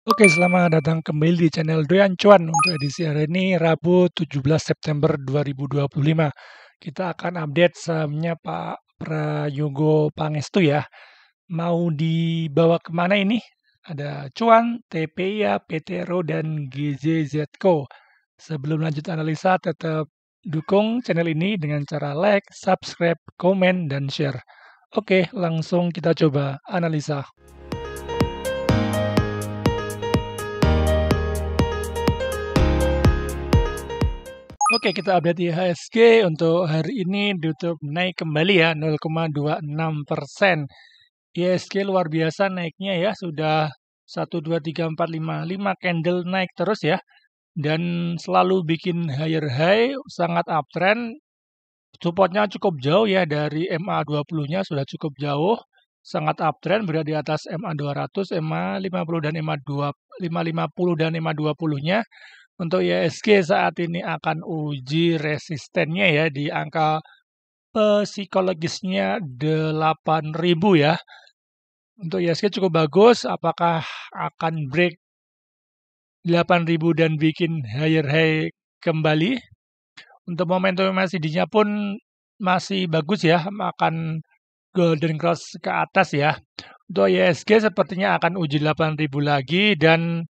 Oke, selamat datang kembali di channel Doyan Cuan. Untuk edisi hari ini Rabu 17 September 2025. Kita akan update sahamnya Pak Prayogo Pangestu ya. Mau dibawa kemana ini? Ada Cuan, TPIA, PTRO, dan GZZco. Sebelum lanjut analisa, tetap dukung channel ini dengan cara like, subscribe, komen, dan share. Oke, langsung kita coba analisa. Oke, kita update IHSG untuk hari ini ditutup naik kembali ya 0,26%. IHSG luar biasa naiknya ya, sudah 1, 2, 3, 4, 5 candle naik terus ya. Dan selalu bikin higher high, sangat uptrend. Supportnya cukup jauh ya, dari MA20-nya sudah cukup jauh. Sangat uptrend, berada di atas MA200, MA50 dan MA550 dan MA20-nya. Untuk IHSG saat ini akan uji resistennya ya di angka psikologisnya 8.000 ya. Untuk IHSG cukup bagus, apakah akan break 8.000 dan bikin higher high kembali? Untuk momentum MACD-nya pun masih bagus ya, akan golden cross ke atas ya. Untuk IHSG sepertinya akan uji 8.000 lagi dan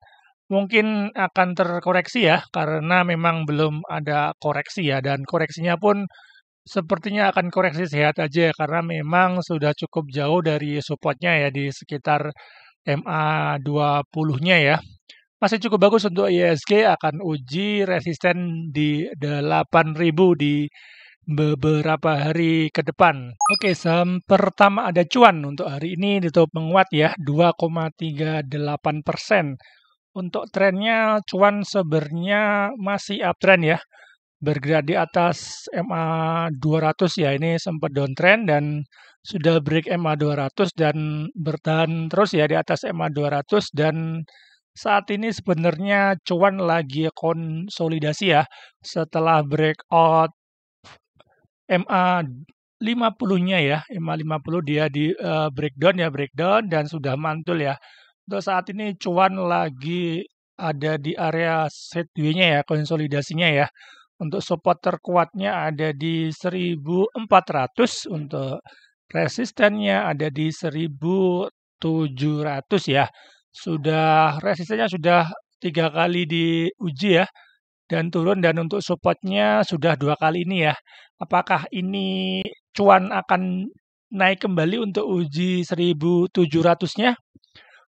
mungkin akan terkoreksi ya, karena memang belum ada koreksi ya, dan koreksinya pun sepertinya akan koreksi sehat aja, karena memang sudah cukup jauh dari supportnya ya, di sekitar MA20-nya ya. Masih cukup bagus untuk IHSG, akan uji resisten di 8.000 di beberapa hari ke depan. Oke, saham pertama ada Cuan. Untuk hari ini ditutup menguat ya, 2,38%. Untuk trennya Cuan sebenarnya masih uptrend ya, bergerak di atas MA200 ya, ini sempat downtrend dan sudah break MA200 dan bertahan terus ya di atas MA200, dan saat ini sebenarnya Cuan lagi konsolidasi ya, setelah breakout MA50-nya ya, MA50 dia di breakdown dan sudah mantul ya. Untuk saat ini Cuan lagi ada di area sideways-nya ya, konsolidasinya ya. Untuk support terkuatnya ada di 1400, untuk resistennya ada di 1700 ya. Resistennya sudah 3 kali diuji ya, dan turun, dan untuk supportnya sudah 2 kali ini ya. Apakah ini Cuan akan naik kembali untuk uji 1700-nya?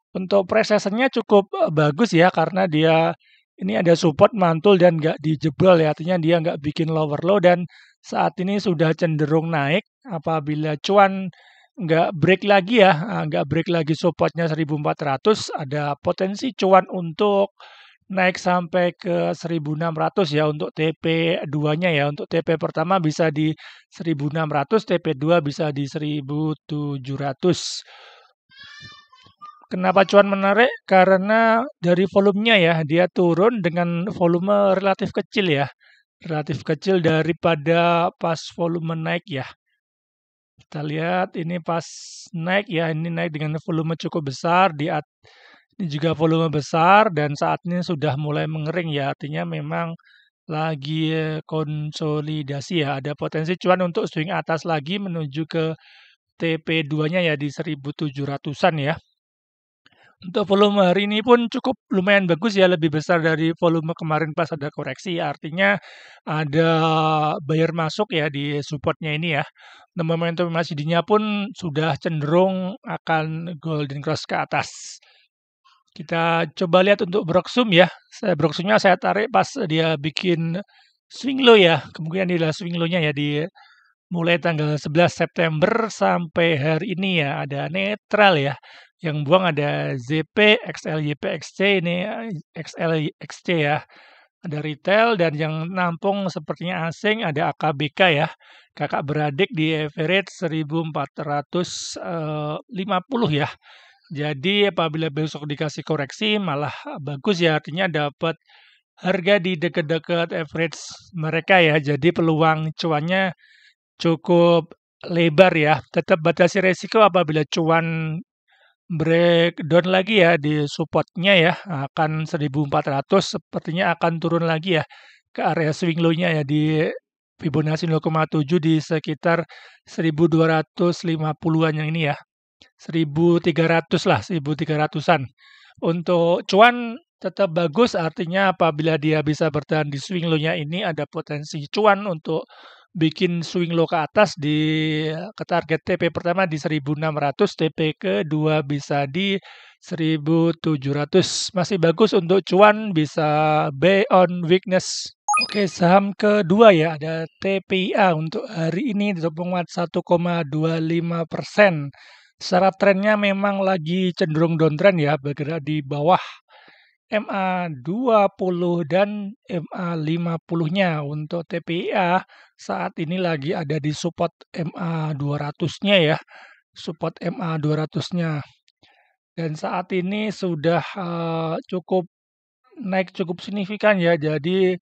Untuk prestasinya cukup bagus ya, karena dia ini ada support mantul dan nggak dijebol ya, artinya dia nggak bikin lower low, dan saat ini sudah cenderung naik. Apabila Cuan nggak break lagi supportnya 1400, ada potensi Cuan untuk naik sampai ke 1600 ya untuk TP2-nya ya. Untuk TP pertama bisa di 1600, TP2 bisa di 1700. Kenapa Cuan menarik? Karena dari volumenya ya, dia turun dengan volume relatif kecil ya. Relatif kecil daripada pas volume naik ya. Kita lihat ini pas naik ya, ini naik dengan volume cukup besar, ini juga volume besar, dan saat ini sudah mulai mengering ya, artinya memang lagi konsolidasi ya. Ada potensi Cuan untuk swing atas lagi menuju ke TP2-nya ya di 1700-an ya. Untuk volume hari ini pun cukup lumayan bagus ya, lebih besar dari volume kemarin pas ada koreksi. Artinya ada buyer masuk ya di supportnya ini ya. Dan momentum MACD-nya pun sudah cenderung akan golden cross ke atas. Kita coba lihat untuk Broksum ya. Broksumnya saya tarik pas dia bikin swing low ya. Kemungkinan dia swing low-nya ya di mulai tanggal 11 September sampai hari ini ya, ada netral ya. Yang buang ada ZP, XLYP, XC, ini XL, XC ya. Ada retail, dan yang nampung sepertinya asing, ada AKBK ya. Kakak beradik di average 1450 ya. Jadi apabila besok dikasih koreksi malah bagus ya, artinya dapat harga di dekat-dekat average mereka ya. Jadi peluang cuannya cukup lebar ya. Tetap batasi resiko apabila Cuan breakdown lagi ya di supportnya ya, akan 1400 sepertinya akan turun lagi ya ke area swing low-nya ya di Fibonacci 0,7 di sekitar 1250-an yang ini ya. 1300 lah, 1300-an. Untuk cuan tetap bagus, artinya apabila dia bisa bertahan di swing low-nya ini ada potensi cuan untuk bikin swing low ke atas di ke target TP pertama di 1600, TP kedua bisa di 1700. Masih bagus untuk cuan, bisa buy on weakness. Oke, saham kedua ya, ada TPIA untuk hari ini penguat 1,25%. Secara trennya memang lagi cenderung downtrend ya, bergerak di bawah MA20 dan MA50-nya. Untuk TPIA saat ini lagi ada di support MA200-nya ya, support MA200-nya. Dan saat ini sudah cukup naik cukup signifikan ya. Jadi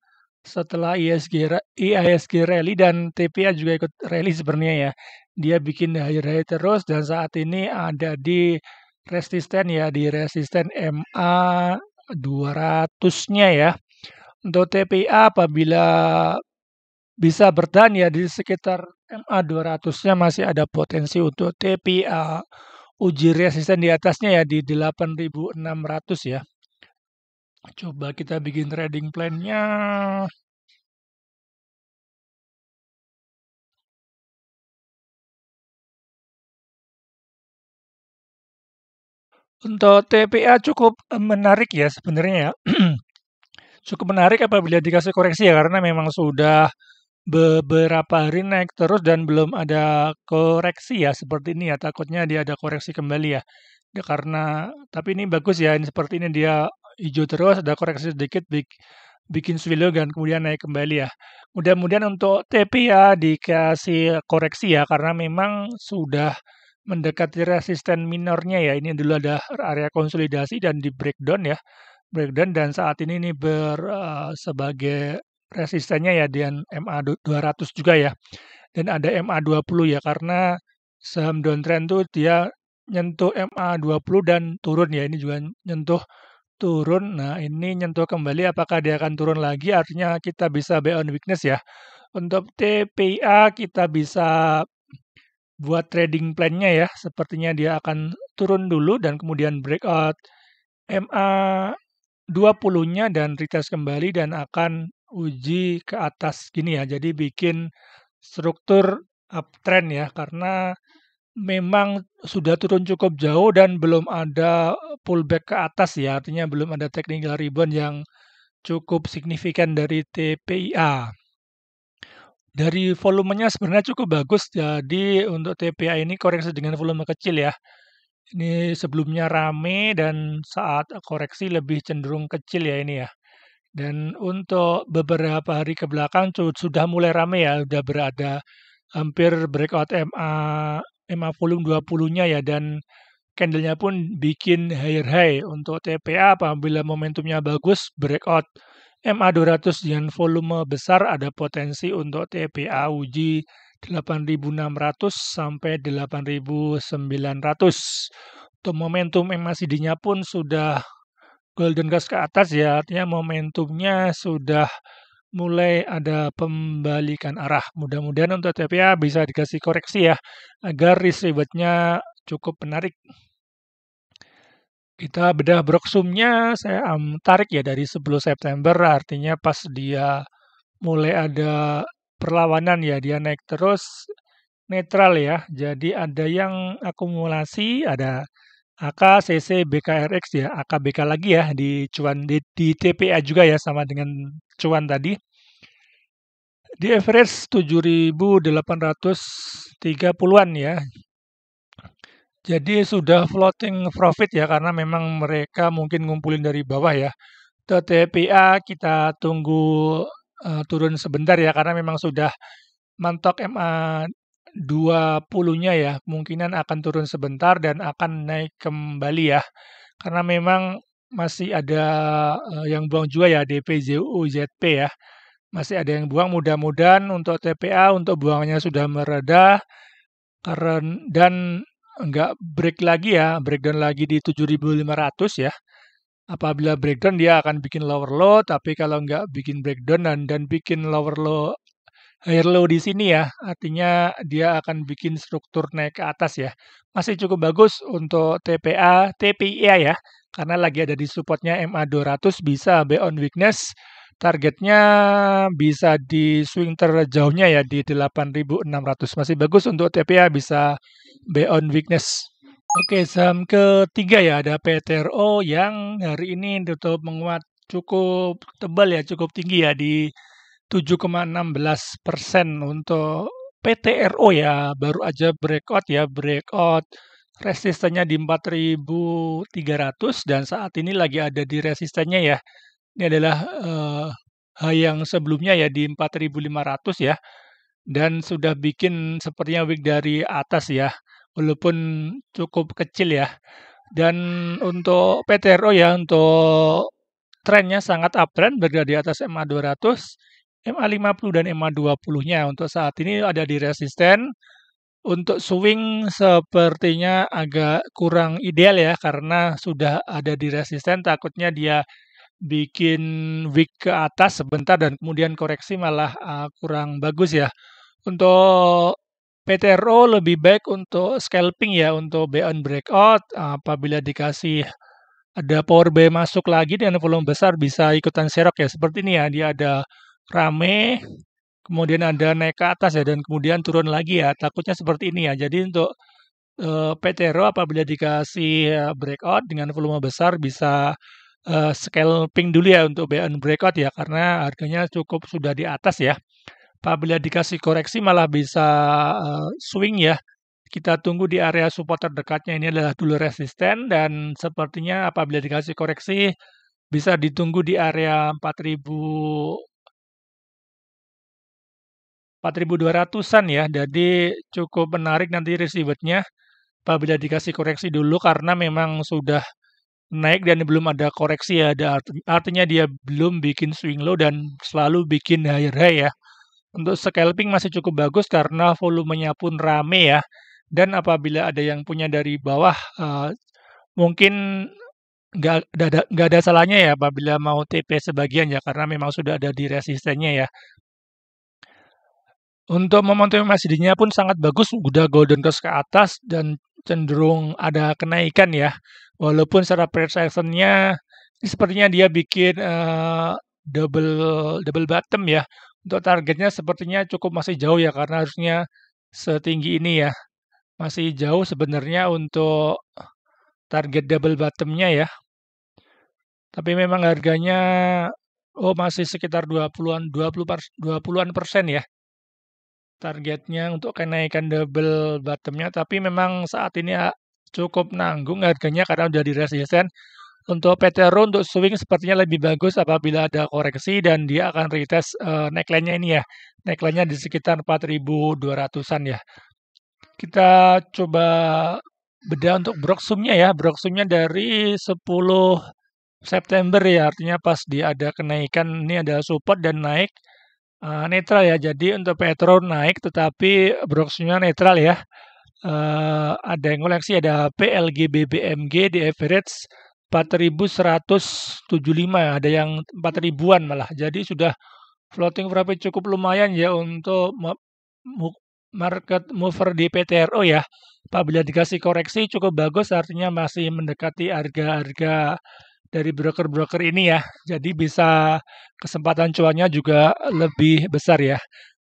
setelah IHSG rally dan TPA juga ikut rally sebenarnya ya. Dia bikin high terus dan saat ini ada di resisten ya, di resisten MA 200-nya ya. Untuk TPA apabila bisa bertahan ya di sekitar MA 200-nya masih ada potensi untuk TPA uji resisten di atasnya ya di 8.600 ya. Coba kita bikin trading plan-nya. Untuk TPA cukup menarik ya sebenarnya ya. Cukup menarik apabila dikasih koreksi ya karena memang sudah beberapa hari naik terus dan belum ada koreksi ya seperti ini ya. Takutnya dia ada koreksi kembali ya. Ya karena tapi ini bagus ya, ini seperti ini dia hijau terus, ada koreksi sedikit bikin swing dan kemudian naik kembali ya. Mudah-mudahan untuk TPA dikasih koreksi ya karena memang sudah mendekati resisten minornya ya. Ini dulu ada area konsolidasi dan di breakdown ya. Breakdown dan saat ini sebagai resistennya ya dan MA 200 juga ya. Dan ada MA 20 ya karena saham downtrend tuh dia nyentuh MA 20 dan turun ya. Ini juga nyentuh turun. Nah, ini nyentuh kembali apakah dia akan turun lagi? Artinya kita bisa buy on weakness ya. Untuk TPA kita bisa buat trading plan-nya ya. Sepertinya dia akan turun dulu dan kemudian breakout MA 20-nya dan retest kembali dan akan uji ke atas gini ya. Jadi bikin struktur uptrend ya karena memang sudah turun cukup jauh dan belum ada pullback ke atas ya. Artinya belum ada technical rebound yang cukup signifikan dari TPIA. Dari volumenya sebenarnya cukup bagus, jadi untuk TPA ini koreksi dengan volume kecil ya. Ini sebelumnya rame dan saat koreksi lebih cenderung kecil ya ini ya. Dan untuk beberapa hari ke belakang sudah mulai rame ya, sudah berada hampir breakout MA volume 20-nya ya dan candlenya pun bikin higher high. Untuk TPA apabila momentumnya bagus breakout MA 200 dengan volume besar ada potensi untuk TPA uji 8.600 sampai 8.900. Untuk momentum MACD-nya pun sudah golden cross ke atas ya, artinya momentumnya sudah mulai ada pembalikan arah. Mudah-mudahan untuk TPA bisa dikasih koreksi ya, agar risk reward-nya cukup menarik. Kita bedah Broksumnya, saya tarik ya dari 10 September, artinya pas dia mulai ada perlawanan ya, dia naik terus netral ya. Jadi ada yang akumulasi, ada AK, CC, BKRX ya, AKBK lagi ya di cuan di TPA juga ya sama dengan cuan tadi. Di average 7.830-an ya. Jadi sudah floating profit ya karena memang mereka mungkin ngumpulin dari bawah ya. TPA kita tunggu turun sebentar ya karena memang sudah mantok MA 20-nya ya. Kemungkinan akan turun sebentar dan akan naik kembali ya. Karena memang masih ada yang buang juga ya DPZU ZP ya. Masih ada yang buang, mudah-mudahan untuk TPA untuk buangnya sudah mereda karena dan nggak break lagi ya, breakdown lagi di 7.500 ya. Apabila breakdown dia akan bikin lower low, tapi kalau nggak bikin breakdown dan bikin lower low, higher low di sini ya, artinya dia akan bikin struktur naik ke atas ya. Masih cukup bagus untuk TPA, TPIA ya, karena lagi ada di supportnya MA200 bisa buy on weakness. Targetnya bisa di swing terjauhnya ya di 8.600. Masih bagus untuk TPA bisa buy on weakness. Oke, saham ketiga ya ada PTRO yang hari ini tutup menguat cukup tebal ya, cukup tinggi ya di 7,16% untuk PTRO ya, baru aja breakout ya, breakout resistennya di 4.300 dan saat ini lagi ada di resistennya ya. Ini adalah high yang sebelumnya ya di 4.500 ya dan sudah bikin sepertinya wick dari atas ya, walaupun cukup kecil ya. Dan untuk PTRO ya, untuk trennya sangat uptrend berada di atas MA200, MA50 dan MA20-nya. Untuk saat ini ada di resisten. Untuk swing sepertinya agak kurang ideal ya karena sudah ada di resisten, takutnya dia bikin wick ke atas sebentar dan kemudian koreksi malah kurang bagus ya. Untuk PTRO lebih baik untuk scalping ya, untuk buy on breakout apabila dikasih ada power buy masuk lagi dengan volume besar bisa ikutan serok ya. Seperti ini ya, dia ada rame, kemudian ada naik ke atas ya dan kemudian turun lagi ya. Takutnya seperti ini ya. Jadi untuk PTRO apabila dikasih breakout dengan volume besar bisa scalping dulu ya untuk buy on breakout ya karena harganya cukup sudah di atas ya. Apabila dikasih koreksi malah bisa swing ya. Kita tunggu di area support terdekatnya ini adalah dulu resisten dan sepertinya apabila dikasih koreksi bisa ditunggu di area 4.200-an ya. Jadi cukup menarik nanti receive-nya apabila dikasih koreksi dulu karena memang sudah naik dan belum ada koreksi ya. Artinya dia belum bikin swing low dan selalu bikin higher high ya. Untuk scalping masih cukup bagus karena volumenya pun rame ya. Dan apabila ada yang punya dari bawah, mungkin nggak ada salahnya ya apabila mau TP sebagian ya karena memang sudah ada di resistennya ya. Untuk momentum MACD-nya pun sangat bagus, udah golden cross ke atas dan cenderung ada kenaikan ya. Walaupun secara price action-nya ini sepertinya dia bikin double bottom ya. Untuk targetnya sepertinya cukup masih jauh ya karena harusnya setinggi ini ya. Masih jauh sebenarnya untuk target double bottom-nya ya. Tapi memang harganya masih sekitar 20-an persen ya. Targetnya untuk kenaikan double bottom-nya, tapi memang saat ini cukup nanggung harganya karena udah di resisten. Untuk PTRO untuk swing sepertinya lebih bagus apabila ada koreksi dan dia akan retest neckline-nya ini ya. Neckline-nya di sekitar 4.200-an ya. Kita coba bedah untuk Broksum-nya ya. Broksum-nya dari 10 September ya, artinya pas dia ada kenaikan ini ada support dan naik netral ya. Jadi untuk Petro naik tetapi Broksum-nya netral ya. Ada yang koleksi ada PLG BBMG di average 4.175, ada yang 4.000-an malah. Jadi sudah floating profit cukup lumayan ya untuk market mover di PTRO ya. Apabila dikasih koreksi cukup bagus artinya masih mendekati harga-harga dari broker-broker ini ya. Jadi bisa kesempatan cuannya juga lebih besar ya.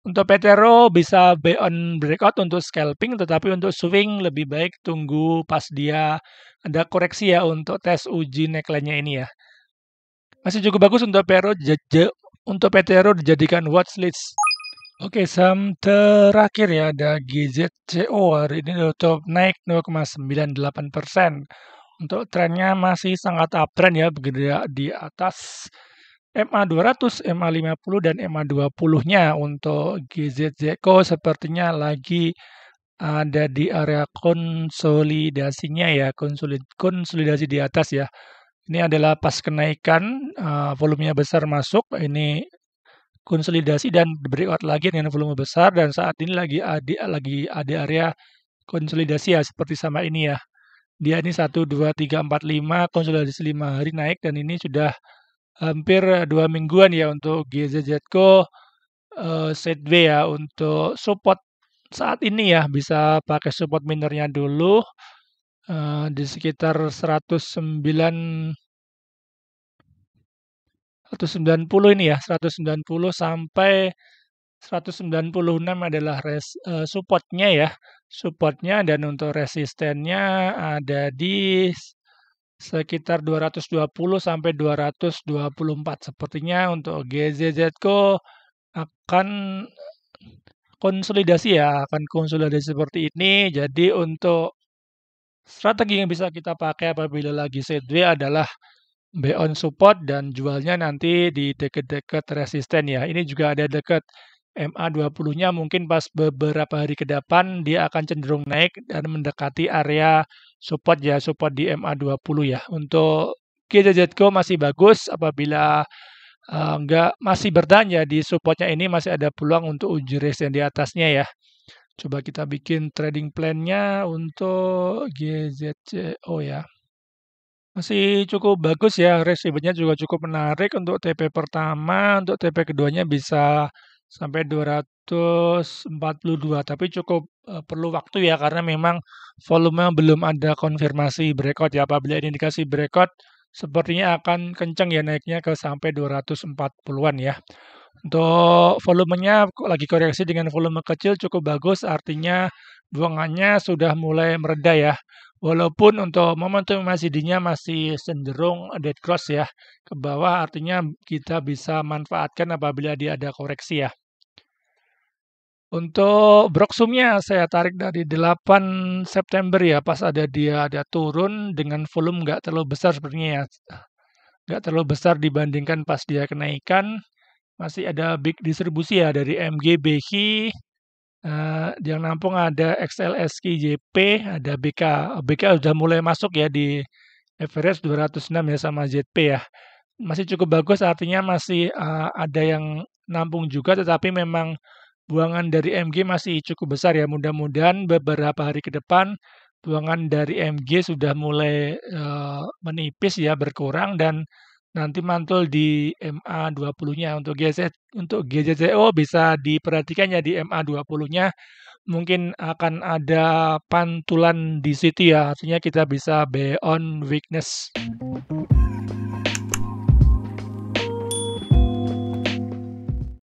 Untuk PTRO bisa buy on breakout untuk scalping, tetapi untuk swing lebih baik tunggu pas dia ada koreksi ya untuk tes uji neckline-nya ini ya. Masih cukup bagus untuk PTRO dijadikan watchlist. Oke, saham terakhir ya ada GZCO hari ini tutup naik 0,98%. Untuk trennya masih sangat uptrend ya, bergerak di atas MA200, MA50 dan MA20-nya. Untuk GZCO sepertinya lagi ada di area konsolidasinya ya, konsolidasi di atas ya. Ini adalah pas kenaikan volumenya besar masuk, ini konsolidasi dan breakout lagi dengan volume besar dan saat ini lagi ada area konsolidasi ya seperti sama ini ya. Dia ini 1, 2, 3, 4, 5 konsolidasi 5 hari naik dan ini sudah hampir 2 mingguan ya untuk GZZCO sideways ya. Untuk support saat ini ya bisa pakai support minornya dulu di sekitar 190 ini ya, 190 sampai 196 adalah supportnya ya. Supportnya dan untuk resistennya ada di sekitar 220 sampai 224. Sepertinya untuk GZZCO akan konsolidasi ya, akan konsolidasi seperti ini. Jadi untuk strategi yang bisa kita pakai apabila lagi sideways adalah buy on support dan jualnya nanti di dekat-dekat resisten ya. Ini juga ada dekat MA20-nya mungkin pas beberapa hari ke depan dia akan cenderung naik dan mendekati area support ya, support di MA20 ya. Untuk GZZCO masih bagus apabila nggak masih bertahan ya di supportnya ini masih ada peluang untuk uji resisten di atasnya ya. Coba kita bikin trading plan-nya untuk GZCO ya. Masih cukup bagus ya, resibennya juga cukup menarik untuk TP pertama, untuk TP keduanya bisa sampai 242, tapi cukup perlu waktu ya karena memang volume belum ada konfirmasi breakout ya. Apabila ini dikasih breakout, sepertinya akan kencang ya naiknya ke sampai 240-an ya. Untuk volumenya lagi koreksi dengan volume kecil cukup bagus, artinya buangannya sudah mulai mereda ya. Walaupun untuk momentum MACD-nya masih cenderung dead cross ya ke bawah, artinya kita bisa manfaatkan apabila dia ada koreksi ya. Untuk Broksumnya saya tarik dari 8 September ya, pas dia ada turun dengan volume nggak terlalu besar sepertinya ya. Nggak terlalu besar dibandingkan pas dia kenaikan. Masih ada big distribusi ya dari MG, BHI, yang nampung ada XLSK, JP, ada BK. BK udah mulai masuk ya di average 206 ya sama ZP ya. Masih cukup bagus artinya masih ada yang nampung juga tetapi memang buangan dari MG masih cukup besar ya. Mudah-mudahan beberapa hari ke depan buangan dari MG sudah mulai menipis ya, berkurang dan nanti mantul di MA20-nya. Untuk GZCO bisa diperhatikan ya di MA20-nya mungkin akan ada pantulan di situ ya. Artinya kita bisa buy on weakness.